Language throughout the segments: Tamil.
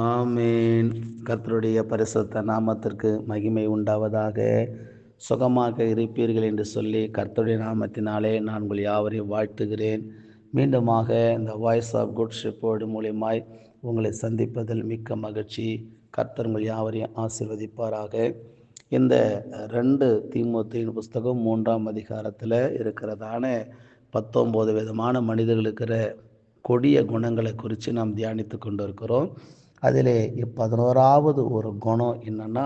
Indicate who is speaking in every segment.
Speaker 1: ஆமேன். கர்த்தருடைய பரிசுத்த நாமத்திற்கு மகிமை உண்டாவதாக. சுகமாக இருப்பீர்கள் என்று சொல்லி கர்த்தருடைய நாமத்தினாலே நான் உங்கள் யாவரையும் வாழ்த்துகிறேன். மீண்டுமாக இந்த வாய்ஸ் ஆஃப் குட் ஷெப்பர்ட் மூலியமாய் உங்களை சந்திப்பதில் மிக்க மகிழ்ச்சி. கர்த்தர் உங்கள் யாவரையும் ஆசீர்வதிப்பாராக. இந்த 2 தீமோத்தேயுவின் புஸ்தகம் 3ஆம் அதிகாரத்தில் இருக்கிறதான 19 விதமான மனிதர்களுக்கிற கொடிய குணங்களை குறித்து நாம் தியானித்து கொண்டு இருக்கிறோம். அதிலே 11வது ஒரு குணம் என்னன்னா,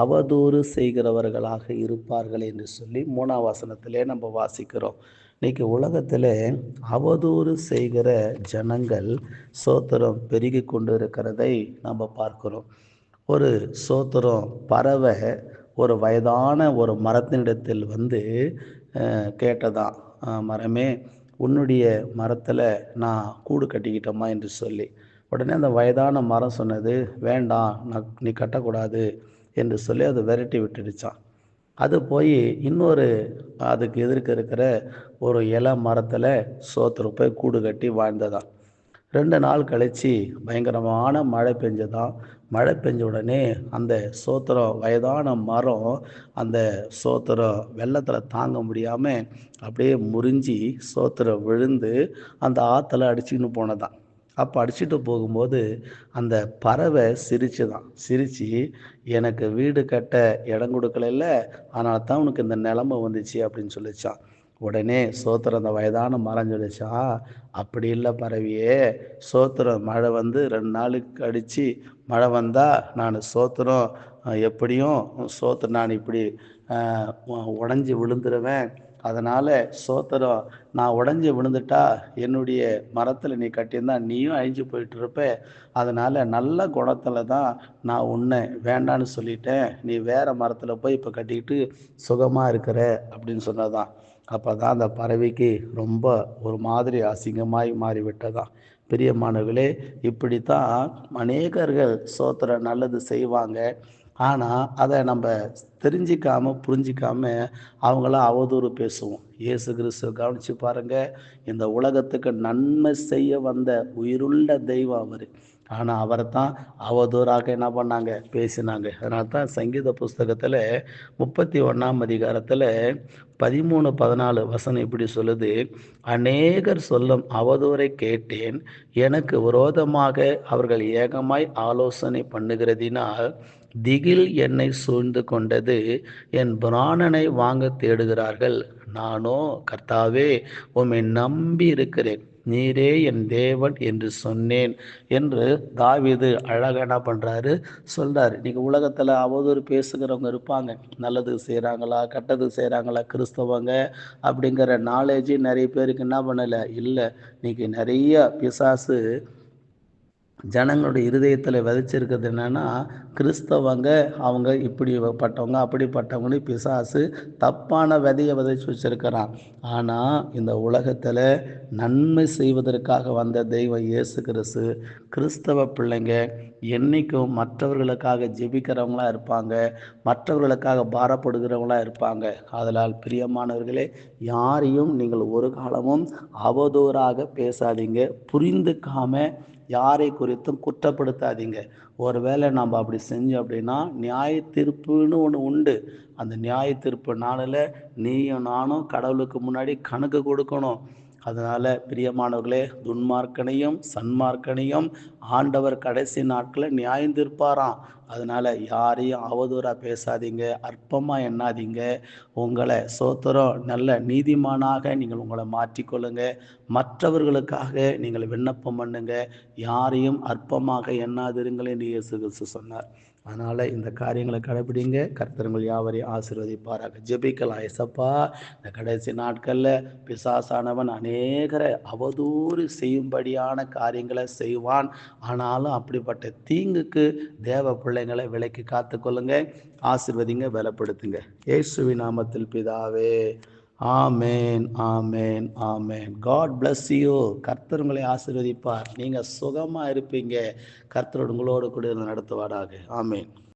Speaker 1: அவதூறு செய்கிறவர்களாக இருப்பார்கள் என்று சொல்லி 3ஆம் வசனத்திலே நம்ம வாசிக்கிறோம். இன்னைக்கு உலகத்தில் அவதூறு செய்கிற ஜனங்கள் சோத்திரம் பெருகி கொண்டு இருக்கிறதை நம்ம பார்க்கிறோம். ஒரு சோத்திரம் பறவை ஒரு வயதான ஒரு மரத்தினிடத்தில் வந்து கேட்டதான், மரமே, உன்னுடைய மரத்தில் நான் கூடு கட்டிக்கிட்டோமா என்று சொல்லி. உடனே அந்த வயதான மரம் சொன்னது, வேண்டாம், நீ கட்டக்கூடாது என்று சொல்லி அதை விரட்டி விட்டுடுச்சான். அது போய் இன்னொரு அதுக்கு எதிர்க்க இருக்கிற ஒரு இலை மரத்தில் சோத்திரம் போய் கூடு கட்டி வாழ்ந்ததான். 2 நாள் கழித்து பயங்கரமான மழை பெஞ்சதான். மழை பெஞ்ச உடனே அந்த சோத்திரம் வயதான மரம் அந்த சோத்திரம் வெள்ளத்தில் தாங்க முடியாமல் அப்படியே முறிஞ்சி சோத்திரம் விழுந்து அந்த ஆற்றுல அடிச்சுக்கின்னு போனதான். அப்போ அடிச்சுட்டு போகும்போது அந்த பறவை சிரித்து, எனக்கு வீடு கட்ட இடம் கொடுக்கல, அதனால தான் உனக்கு இந்த நிலைமை வந்துச்சு அப்படின்னு சொல்லிச்சான். உடனே சோத்திரம் அந்த வயதான மரம் சொல்லிச்சான், அப்படி இல்லை பறவையே, சோத்திரம் மழை வந்து 2 நாளுக்கு அடித்து மழை வந்தால் நான் சோத்திரம் எப்படியும் சோத்திரம் நான் இப்படி உடஞ்சி விழுந்துருவேன். அதனால் சோத்திரம் நான் உடஞ்சி விழுந்துட்டா என்னுடைய மரத்தில் நீ கட்டியிருந்தா நீயும் அழிஞ்சு போயிட்டு இருப்ப. அதனால் நல்ல குணத்தில் தான் நான் உன்னை வேண்டான்னு சொல்லிட்டேன். நீ வேறு மரத்தில் போய் இப்போ கட்டிக்கிட்டு சுகமாக இருக்கிற அப்படின்னு சொன்னதான். அப்போ தான் அந்த பறவைக்கு ரொம்ப ஒரு மாதிரி அசிங்கமாய் மாறிவிட்டதான். பிரியமானவர்களே, இப்படித்தான் அநேகர்கள் சோத்திரம் நல்லது செய்வாங்க. ஆனால் அதை நம்ம தெரிஞ்சிக்காமல் புரிஞ்சிக்காமல் அவங்களாம் அவதூறு பேசுவோம். இயேசு கிறிஸ்துவ கவனித்து பாருங்கள், இந்த உலகத்துக்கு நன்மை செய்ய வந்த உயிருள்ள தெய்வம் அவர். ஆனால் அவரை தான் அவதூறாக என்ன பண்ணாங்க, பேசினாங்க. அதனால தான் சங்கீத புஸ்தகத்தில் 31ஆம் அதிகாரத்தில் 13, 14 வசனம் இப்படி சொல்லுது, அநேகர் சொல்லும் அவதூறை கேட்டேன், எனக்கு விரோதமாக அவர்கள் ஏகமாய் ஆலோசனை பண்ணுகிறதினால் திகில் என்னை சூழ்ந்து கொண்டது, என் பிராணனை வாங்க தேடுகிறார்கள். நானோ, கர்த்தாவே, உம்மை நம்பி இருக்கிறேன், நீரே என் தேவன் என்று சொன்னேன் என்று தாவீது அழகாக என்ன பண்ணுறாரு, சொல்கிறாரு. இன்றைக்கி உலகத்தில் அவதூறு பேசுகிறவங்க இருப்பாங்க. நல்லது செய்கிறாங்களா, கெட்டது செய்கிறாங்களா கிறிஸ்தவங்க அப்படிங்கிற நாலேஜ் நிறைய பேருக்கு என்ன பண்ணலை, இல்லை. இன்றைக்கி நிறைய பிசாசு ஜனங்களுடைய இருதயத்தில் விதைச்சிருக்கிறது என்னென்னா, கிறிஸ்தவங்க அவங்க இப்படிப்பட்டவங்க அப்படிப்பட்டவங்கன்னு பிசாசு தப்பான விதையை விதைச்சி வச்சிருக்கிறான். ஆனால் இந்த உலகத்தில் நன்மை செய்வதற்காக வந்த தெய்வம் இயேசு கிறிஸ்து. கிறிஸ்தவ பிள்ளைங்க என்றைக்கும் மற்றவர்களுக்காக ஜெபிக்கிறவங்களா இருப்பாங்க, மற்றவர்களுக்காக பாரப்படுகிறவங்களா இருப்பாங்க. அதனால் பிரியமானவர்களே, யாரையும் நீங்கள் ஒரு காலமும் அவதூறாக பேசாதீங்க. புரிந்துக்காம யாரை குறித்தும் குற்றப்படுத்தாதீங்க. ஒருவேளை நம்ம அப்படி செஞ்சோம் அப்படின்னா நியாய தீர்ப்புன்னு ஒன்று உண்டு. அந்த நியாய தீர்ப்பு நாளில் நீயும் நானும் கடவுளுக்கு முன்னாடி கணக்கு கொடுக்கணும். அதனால் பிரியமானவர்களே, துன்மார்க்கனையும் சன்மார்க்கனையும் ஆண்டவர் கடைசி நாட்களில் நியாயம் தீர்ப்பாராம். அதனால் யாரையும் அவதூறாக பேசாதீங்க, அற்பமாக எண்ணாதீங்க. உங்களை சோத்திரம் நல்ல நீதிமானாக நீங்கள் உங்களை மாற்றிக்கொள்ளுங்க. மற்றவர்களுக்காக நீங்கள் விண்ணப்பம் பண்ணுங்க. யாரையும் அற்பமாக எண்ணாதிருங்கள் என்று இயேசு கிறிஸ்து சொன்னார். அதனால் இந்த காரியங்களை கடைபிடிங்க. கர்த்தர் உங்கள் யாவரையும் ஆசீர்வதிப்பாராக. ஜெபிக்கலாம். ஏசப்பா, இந்த கடைசி நாட்களில் பிசாசானவன் அநேகரை அவதூறு செய்யும்படியான காரியங்களை செய்வான். ஆனாலும் அப்படிப்பட்ட தீங்குக்கு தேவ பிள்ளைங்களை விலக்கி காத்துக்கொள்ளுங்க. ஆசீர்வதிங்க, பலப்படுத்துங்க. இயேசுவின் நாமத்தில் பிதாவே, ஆமேன், ஆமேன், ஆமேன். God bless you. கர்த்தர் உங்களை ஆசீர்வதிப்பார். நீங்கள் சுகமாக இருப்பீங்க. கர்த்தர் உங்களோடு கூட நடத்துவாராக. ஆமேன்.